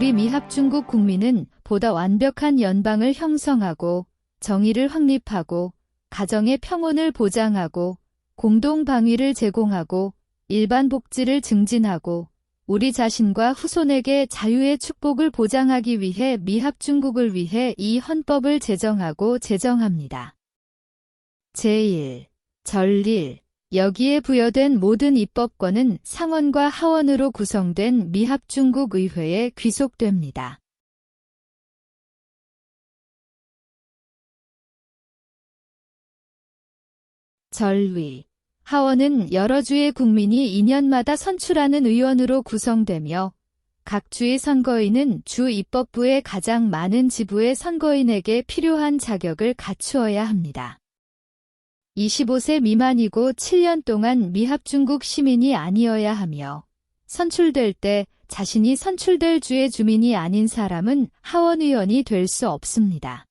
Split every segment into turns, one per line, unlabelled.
우리 미합중국 국민은 보다 완벽한 연방을 형성하고 정의를 확립하고 가정의 평온을 보장하고 공동 방위를 제공하고 일반 복지를 증진하고 우리 자신과 후손에게 자유의 축복을 보장하기 위해 미합중국을 위해 이 헌법을 제정하고 제정합니다. 제1. 절1. 여기에 부여된 모든 입법권은 상원과 하원으로 구성된 미합중국 의회에 귀속됩니다. 절2. 하원은 여러 주의 국민이 2년마다 선출하는 의원으로 구성되며 각 주의 선거인은 주 입법부의 가장 많은 지부의 선거인에게 필요한 자격을 갖추어야 합니다. 25세 미만이고 7년 동안 미합중국 시민이 아니어야 하며 선출될 때 자신이 선출될 주의 주민이 아닌 사람은 하원의원이 될 수 없습니다.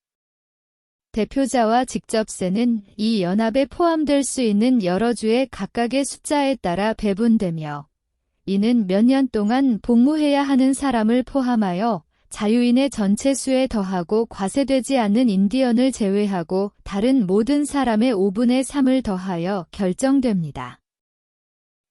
대표자와 직접세는 이 연합에 포함될 수 있는 여러 주의 각각의 숫자에 따라 배분되며 이는 몇 년 동안 복무해야 하는 사람을 포함하여 자유인의 전체 수에 더하고 과세되지 않는 인디언을 제외하고 다른 모든 사람의 5분의 3을 더하여 결정됩니다.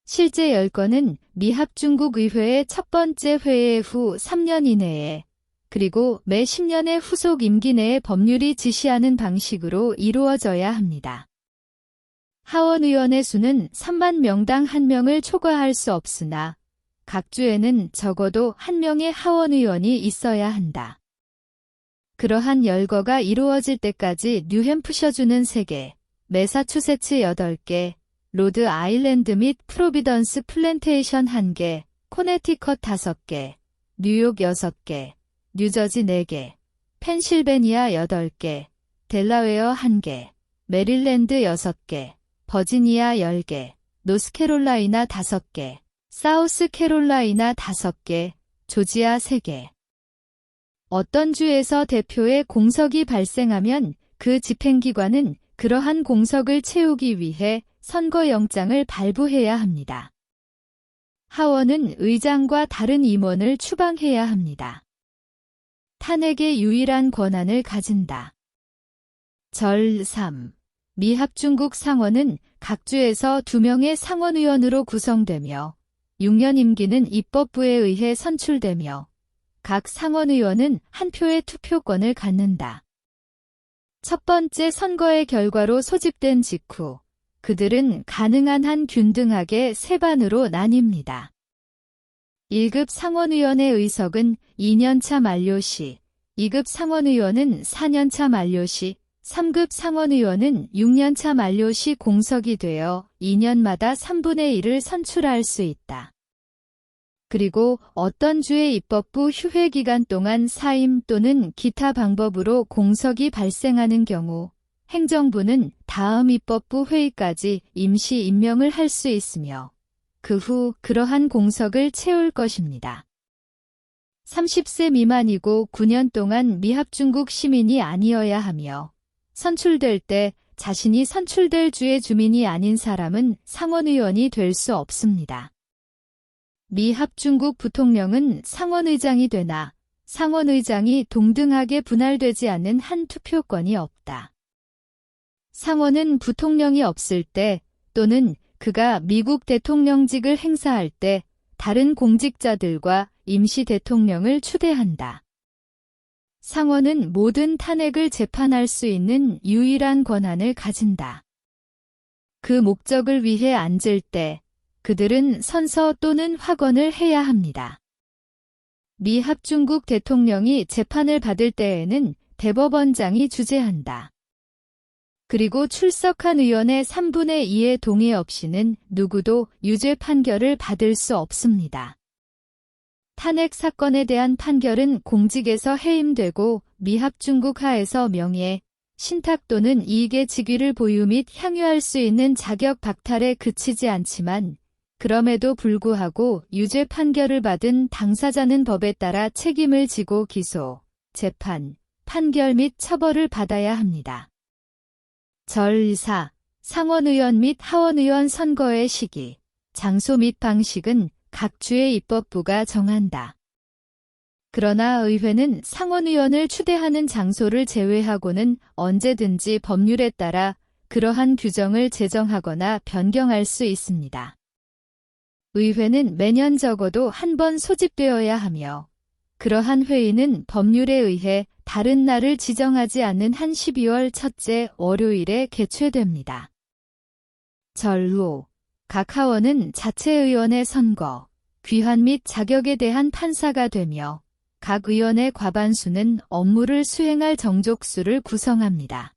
실제 열건은 미합중국 의회의 첫 번째 회의 후 3년 이내에 그리고 매 10년의 후속 임기 내에 법률이 지시하는 방식으로 이루어져야 합니다. 하원의원의 수는 3만 명당 1명을 초과할 수 없으나 각 주에는 적어도 1명의 하원의원이 있어야 한다. 그러한 열거가 이루어질 때까지 뉴햄프셔주는 3개, 매사추세츠 8개, 로드 아일랜드 및 프로비던스 플랜테이션 1개, 코네티컷 5개, 뉴욕 6개, 뉴저지 4개, 펜실베니아 8개, 델라웨어 1개, 메릴랜드 6개, 버지니아 10개, 노스캐롤라이나 5개, 사우스캐롤라이나 5개, 조지아 3개. 어떤 주에서 대표의 공석이 발생하면 그 집행기관은 그러한 공석을 채우기 위해 선거영장을 발부해야 합니다. 하원은 의장과 다른 임원을 추방해야 합니다. 탄핵의 유일한 권한을 가진다. 절3. 미합중국 상원은 각 주에서 2명의 상원의원으로 구성되며 6년 임기는 입법부에 의해 선출되며 각 상원의원은 한 표의 투표권을 갖는다. 첫 번째 선거의 결과로 소집된 직후 그들은 가능한 한 균등하게 3반으로 나뉩니다. 1급 상원의원의 의석은 2년차 만료 시, 2급 상원의원은 4년차 만료 시, 3급 상원의원은 6년차 만료 시 공석이 되어 2년마다 3분의 1을 선출할 수 있다. 그리고 어떤 주의 입법부 휴회 기간 동안 사임 또는 기타 방법으로 공석이 발생하는 경우 행정부는 다음 입법부 회의까지 임시 임명을 할 수 있으며 그 후 그러한 공석을 채울 것입니다. 30세 미만이고 9년 동안 미합중국 시민이 아니어야 하며 선출될 때 자신이 선출될 주의 주민이 아닌 사람은 상원의원이 될 수 없습니다. 미합중국 부통령은 상원의장이 되나 상원의장이 동등하게 분할되지 않는 한 투표권이 없다. 상원은 부통령이 없을 때 또는 그가 미국 대통령직을 행사할 때 다른 공직자들과 임시 대통령을 추대한다. 상원은 모든 탄핵을 재판할 수 있는 유일한 권한을 가진다. 그 목적을 위해 앉을 때 그들은 선서 또는 확언을 해야 합니다. 미합중국 대통령이 재판을 받을 때에는 대법원장이 주재한다. 그리고 출석한 의원의 3분의 2의 동의 없이는 누구도 유죄 판결을 받을 수 없습니다. 탄핵 사건에 대한 판결은 공직에서 해임되고 미합중국 하에서 명예, 신탁 또는 이익의 직위를 보유 및 향유할 수 있는 자격 박탈에 그치지 않지만 그럼에도 불구하고 유죄 판결을 받은 당사자는 법에 따라 책임을 지고 기소, 재판, 판결 및 처벌을 받아야 합니다. 절4. 상원의원 및 하원의원 선거의 시기, 장소 및 방식은 각 주의 입법부가 정한다. 그러나 의회는 상원의원을 추대하는 장소를 제외하고는 언제든지 법률에 따라 그러한 규정을 제정하거나 변경할 수 있습니다. 의회는 매년 적어도 한 번 소집되어야 하며 그러한 회의는 법률에 의해 다른 날을 지정하지 않는 한 12월 첫째 월요일에 개최됩니다. 전후 각 하원은 자체 의원의 선거, 귀환 및 자격에 대한 판사가 되며 각 의원의 과반수는 업무를 수행할 정족수를 구성합니다.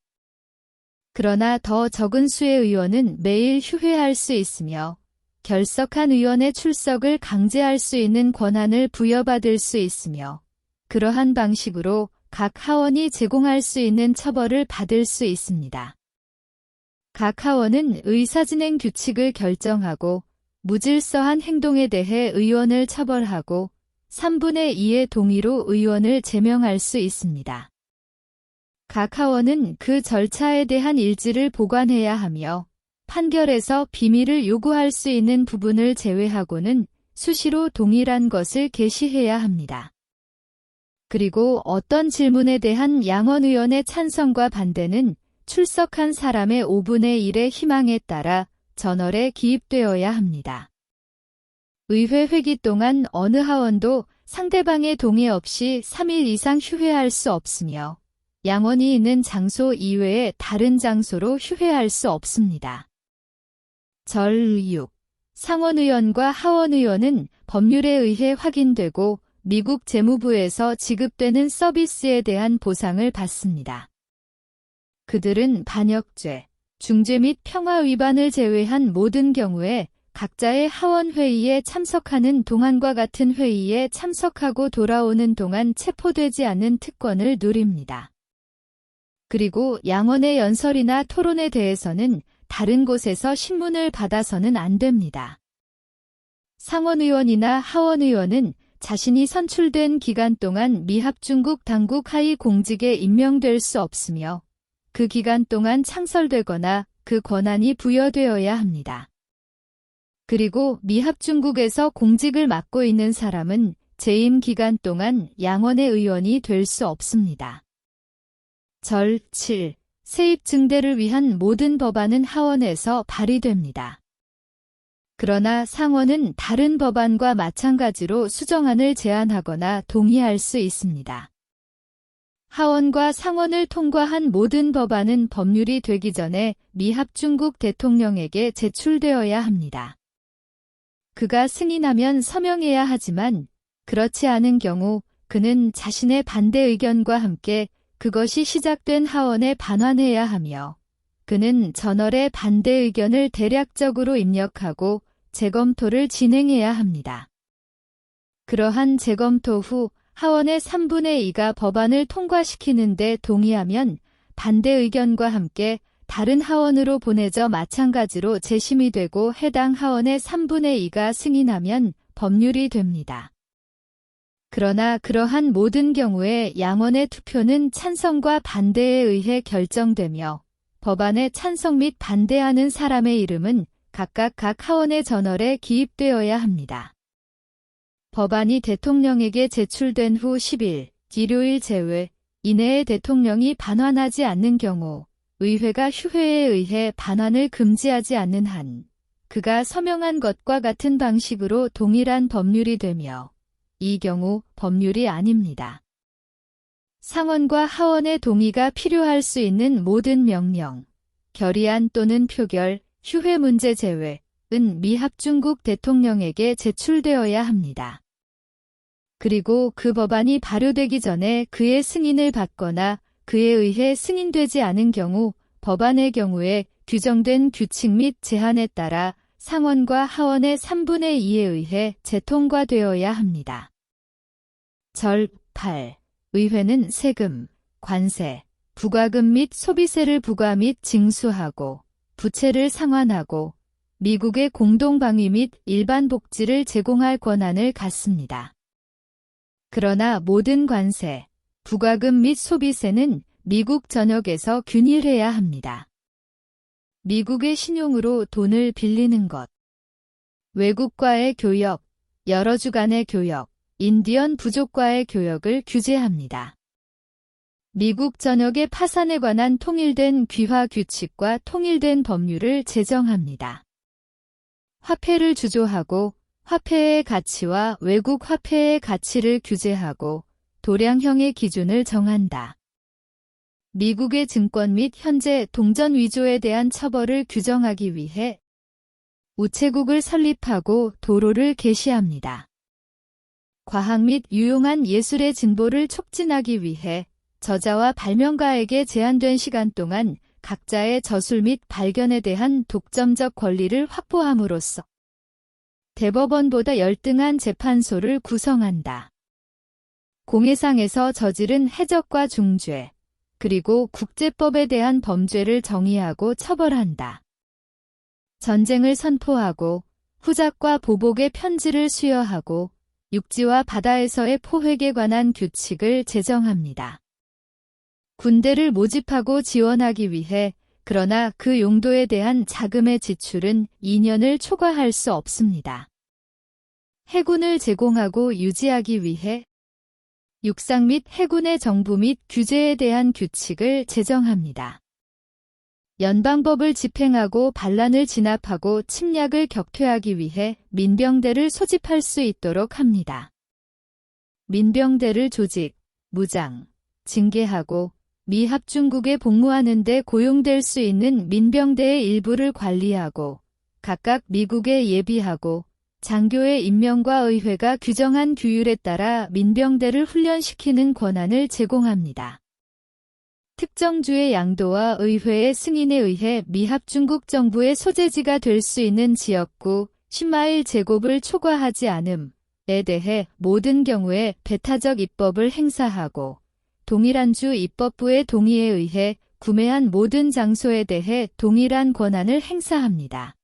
그러나 더 적은 수의 의원은 매일 휴회할 수 있으며 결석한 의원의 출석을 강제할 수 있는 권한을 부여받을 수 있으며 그러한 방식으로 각 하원이 제공할 수 있는 처벌을 받을 수 있습니다. 각 하원은 의사진행 규칙을 결정하고 무질서한 행동에 대해 의원을 처벌하고 3분의 2의 동의로 의원을 제명할 수 있습니다. 각 하원은 그 절차에 대한 일지를 보관해야 하며 판결에서 비밀을 요구할 수 있는 부분을 제외하고는 수시로 동일한 것을 게시해야 합니다. 그리고 어떤 질문에 대한 양원의원의 찬성과 반대는 출석한 사람의 5분의 1의 희망에 따라 저널에 기입되어야 합니다. 의회 회기 동안 어느 하원도 상대방의 동의 없이 3일 이상 휴회할 수 없으며 양원이 있는 장소 이외의 다른 장소로 휴회할 수 없습니다. 절 6. 상원의원과 하원의원은 법률에 의해 확인되고 미국 재무부에서 지급되는 서비스에 대한 보상을 받습니다. 그들은 반역죄, 중죄 및 평화 위반을 제외한 모든 경우에 각자의 하원 회의에 참석하는 동안과 같은 회의에 참석하고 돌아오는 동안 체포되지 않는 특권을 누립니다. 그리고 양원의 연설이나 토론에 대해서는 다른 곳에서 신문을 받아서는 안 됩니다. 상원의원이나 하원의원은 자신이 선출된 기간 동안 미합중국 당국 하위 공직에 임명될 수 없으며 그 기간 동안 창설되거나 그 권한이 부여되어야 합니다. 그리고 미합중국에서 공직을 맡고 있는 사람은 재임 기간 동안 양원의 의원이 될 수 없습니다. 절 7. 세입 증대를 위한 모든 법안은 하원에서 발의됩니다. 그러나 상원은 다른 법안과 마찬가지로 수정안을 제안하거나 동의할 수 있습니다. 하원과 상원을 통과한 모든 법안은 법률이 되기 전에 미합중국 대통령에게 제출되어야 합니다. 그가 승인하면 서명해야 하지만 그렇지 않은 경우 그는 자신의 반대 의견과 함께 그것이 시작된 하원에 반환해야 하며 그는 저널에 반대 의견을 대략적으로 입력하고 재검토를 진행해야 합니다. 그러한 재검토 후 하원의 3분의 2가 법안을 통과시키는 데 동의하면 반대 의견과 함께 다른 하원으로 보내져 마찬가지로 재심이 되고 해당 하원의 3분의 2가 승인하면 법률이 됩니다. 그러나 그러한 모든 경우에 양원의 투표는 찬성과 반대에 의해 결정되며 법안에 찬성 및 반대하는 사람의 이름은 각각 각 하원의 저널에 기입되어야 합니다. 법안이 대통령에게 제출된 후 10일, 일요일 제외 이내에 대통령이 반환하지 않는 경우 의회가 휴회에 의해 반환을 금지하지 않는 한 그가 서명한 것과 같은 방식으로 동일한 법률이 되며 이 경우 법률이 아닙니다. 상원과 하원의 동의가 필요할 수 있는 모든 명령, 결의안 또는 표결, 휴회 문제 제외, 은 미합중국 대통령에게 제출되어야 합니다. 그리고 그 법안이 발효되기 전에 그의 승인을 받거나 그에 의해 승인되지 않은 경우 법안의 경우에 규정된 규칙 및 제한에 따라 상원과 하원의 3분의 2에 의해 재통과되어야 합니다. 절 8. 의회는 세금, 관세, 부과금 및 소비세를 부과 및 징수하고 부채를 상환하고 미국의 공동방위 및 일반 복지를 제공할 권한을 갖습니다. 그러나 모든 관세, 부과금 및 소비세는 미국 전역에서 균일해야 합니다. 미국의 신용으로 돈을 빌리는 것, 외국과의 교역, 여러 주 간의 교역, 인디언 부족과의 교역을 규제합니다. 미국 전역의 파산에 관한 통일된 귀화 규칙과 통일된 법률을 제정합니다. 화폐를 주조하고 화폐의 가치와 외국 화폐의 가치를 규제하고 도량형의 기준을 정한다. 미국의 증권 및 현재 동전 위조에 대한 처벌을 규정하기 위해 우체국을 설립하고 도로를 개시합니다. 과학 및 유용한 예술의 진보를 촉진하기 위해 저자와 발명가에게 제한된 시간 동안 각자의 저술 및 발견에 대한 독점적 권리를 확보함으로써 대법원보다 열등한 재판소를 구성한다. 공해상에서 저지른 해적과 중죄, 그리고 국제법에 대한 범죄를 정의하고 처벌한다. 전쟁을 선포하고 후작과 보복의 편지를 수여하고 육지와 바다에서의 포획에 관한 규칙을 제정합니다. 군대를 모집하고 지원하기 위해 그러나 그 용도에 대한 자금의 지출은 2년을 초과할 수 없습니다. 해군을 제공하고 유지하기 위해 육상 및 해군의 정부 및 규제에 대한 규칙을 제정합니다. 연방법을 집행하고 반란을 진압하고 침략을 격퇴하기 위해 민병대를 소집할 수 있도록 합니다. 민병대를 조직, 무장, 징계하고 미 합중국에 복무하는 데 고용될 수 있는 민병대의 일부를 관리하고 각각 미국에 예비하고 장교의 임명과 의회가 규정한 규율에 따라 민병대를 훈련시키는 권한을 제공합니다. 특정주의 양도와 의회의 승인에 의해 미합중국 정부의 소재지가 될 수 있는 지역구 10마일 제곱을 초과하지 않음에 대해 모든 경우에 배타적 입법을 행사하고 동일한 주 입법부의 동의에 의해 구매한 모든 장소에 대해 동일한 권한을 행사합니다.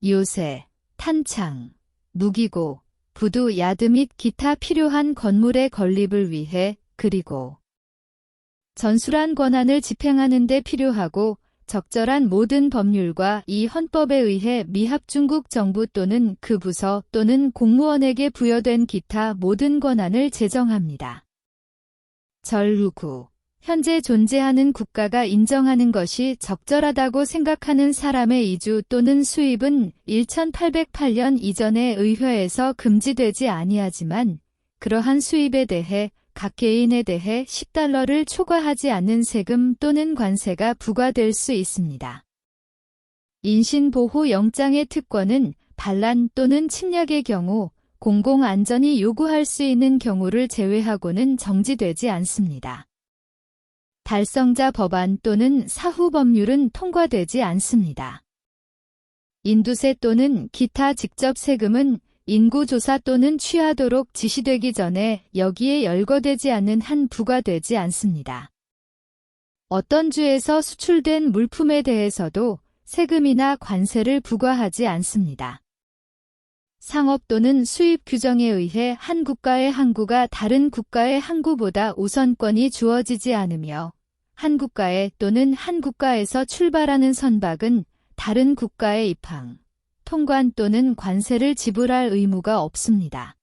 요새, 탄창, 무기고, 부두, 야드 및 기타 필요한 건물의 건립을 위해 그리고 전술한 권한을 집행하는 데 필요하고 적절한 모든 법률과 이 헌법에 의해 미합중국 정부 또는 그 부서 또는 공무원에게 부여된 기타 모든 권한을 제정합니다. 절후, 현재 존재하는 국가가 인정하는 것이 적절하다고 생각하는 사람의 이주 또는 수입은 1808년 이전의 의회에서 금지되지 아니하지만 그러한 수입에 대해 각 개인에 대해 10달러를 초과하지 않는 세금 또는 관세가 부과될 수 있습니다. 인신보호영장의 특권은 반란 또는 침략의 경우 공공안전이 요구할 수 있는 경우를 제외하고는 정지되지 않습니다. 달성자 법안 또는 사후 법률은 통과되지 않습니다. 인두세 또는 기타 직접 세금은 인구조사 또는 취하도록 지시되기 전에 여기에 열거되지 않는 한 부과되지 않습니다. 어떤 주에서 수출된 물품에 대해서도 세금이나 관세를 부과하지 않습니다. 상업 또는 수입 규정에 의해 한 국가의 항구가 다른 국가의 항구보다 우선권이 주어지지 않으며 한 국가에 또는 한 국가에서 출발하는 선박은 다른 국가의 입항, 통관 또는 관세를 지불할 의무가 없습니다.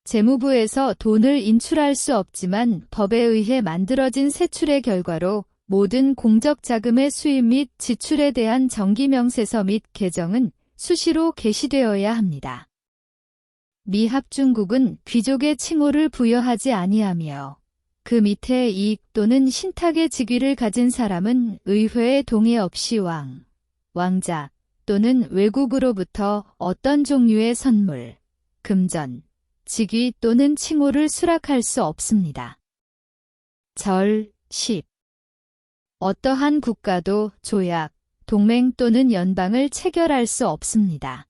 재무부에서 돈을 인출할 수 없지만 법에 의해 만들어진 세출의 결과로 모든 공적 자금의 수입 및 지출에 대한 정기명세서 및 계정은 수시로 게시되어야 합니다. 미합중국은 귀족의 칭호를 부여하지 아니하며 그 밑에 이익 또는 신탁의 직위를 가진 사람은 의회의 동의 없이 왕, 왕자 또는 외국으로부터 어떤 종류의 선물, 금전, 직위 또는 칭호를 수락할 수 없습니다. 절 10. 어떠한 국가도 조약, 동맹 또는 연방을 체결할 수 없습니다.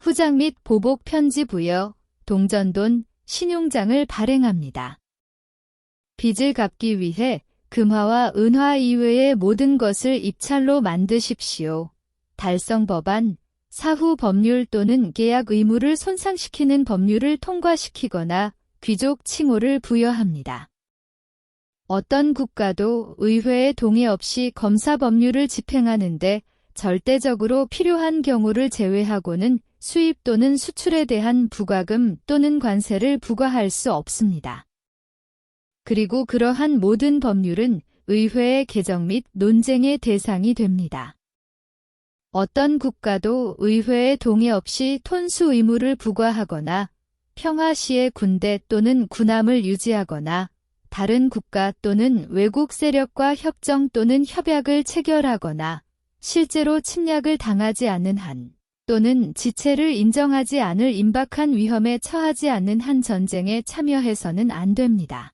후장 및 보복 편지 부여, 동전돈, 신용장을 발행합니다. 빚을 갚기 위해 금화와 은화 이외의 모든 것을 입찰로 만드십시오. 달성 법안, 사후 법률 또는 계약 의무를 손상시키는 법률을 통과시키거나 귀족 칭호를 부여합니다. 어떤 국가도 의회의 동의 없이 검사 법률을 집행하는데 절대적으로 필요한 경우를 제외하고는 수입 또는 수출에 대한 부과금 또는 관세를 부과할 수 없습니다. 그리고 그러한 모든 법률은 의회의 개정 및 논쟁의 대상이 됩니다. 어떤 국가도 의회의 동의 없이 톤수 의무를 부과하거나 평화 시에 군대 또는 군함을 유지하거나 다른 국가 또는 외국 세력과 협정 또는 협약을 체결하거나 실제로 침략을 당하지 않는 한 또는 지체를 인정하지 않을 임박한 위험에 처하지 않는 한 전쟁에 참여해서는 안 됩니다.